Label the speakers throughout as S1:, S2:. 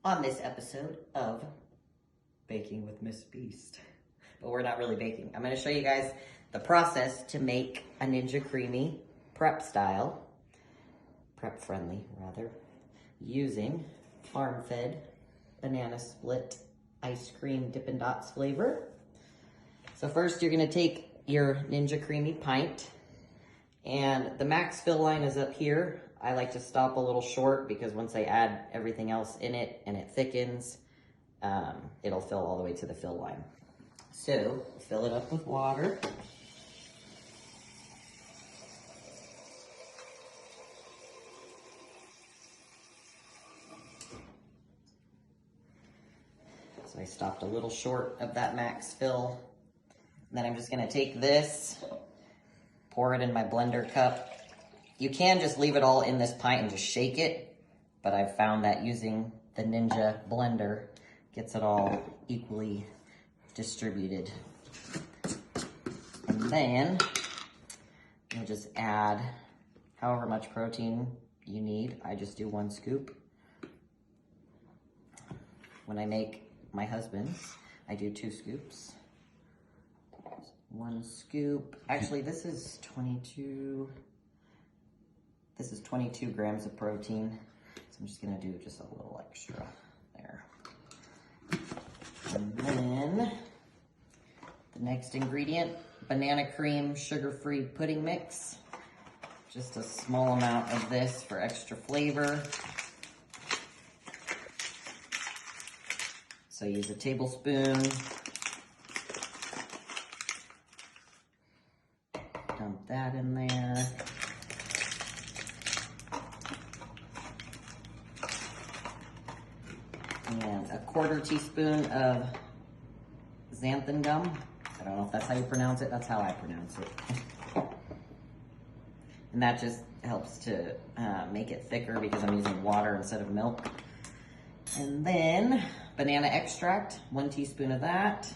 S1: on this episode of Baking with Miss Beast. But we're not really baking. I'm gonna show you guys the process to make a Ninja Creami prep style, prep friendly rather, using farm-fed banana split ice cream Dippin' Dots flavor. So first you're gonna take your Ninja Creami pint, and the max fill line is up here. I like to stop a little short because once I add everything else in it and it thickens, it'll fill all the way to the fill line. So fill it up with water. So I stopped a little short of that max fill. And then I'm just gonna take this, pour it in my blender cup. You can just leave it all in this pint and just shake it, but I've found that using the Ninja blender gets it all equally distributed. And then you'll just add however much protein you need. I just do 1 scoop. When I make my husband's, I do 2 scoops. 1 scoop. Actually, this is 22 grams of protein. So I'm just gonna do just a little extra there. And then the next ingredient, banana cream sugar-free pudding mix. Just a small amount of this for extra flavor. So use a tablespoon. Dump that in there. And a 1/4 teaspoon of xanthan gum. I don't know if that's how you pronounce it. That's how I pronounce it. And that just helps to make it thicker because I'm using water instead of milk. And then banana extract, 1 teaspoon of that.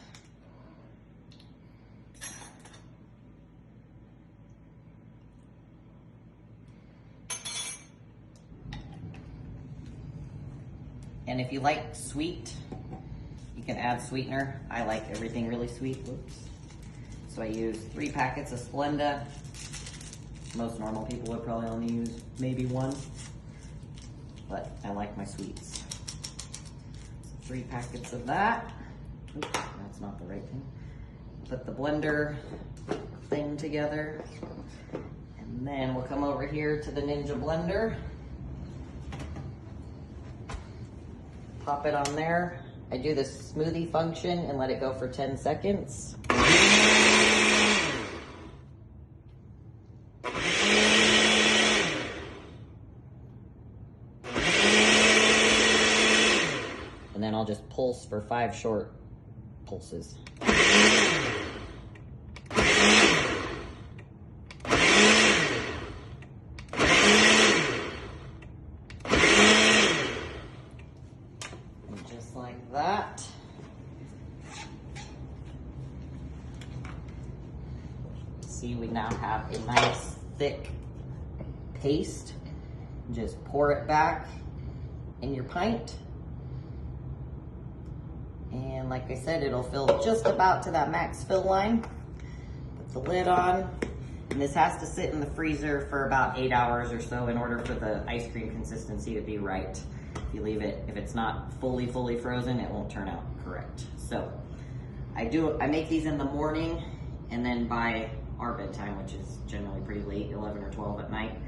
S1: And if you like sweet, you can add sweetener. I like everything really sweet. Whoops. So I use 3 packets of Splenda. Most normal people would probably only use maybe 1, but I like my sweets. 3 packets of that. Oops, that's not the right thing. Put the blender thing together. And then we'll come over here to the Ninja blender. Pop it on there. I do this smoothie function and let it go for 10 seconds. And then I'll just pulse for 5 short pulses. Just like that. See, we now have a nice thick paste. Just pour it back in your pint. And like I said, it'll fill just about to that max fill line. Put the lid on. And this has to sit in the freezer for about 8 hours or so in order for the ice cream consistency to be right. If you leave it, if it's not fully frozen, it won't turn out correct. So I make these in the morning, and then by our bedtime, which is generally pretty late, 11 or 12 at night,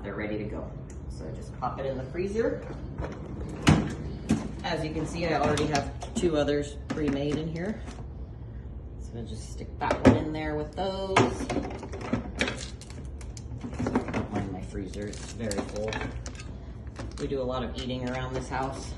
S1: they're ready to go. So just pop it in the freezer. As you can see, I already have 2 others pre-made in here. So I'll just stick that one in there with those. Don't mind my freezer, it's very full. We do a lot of eating around this house.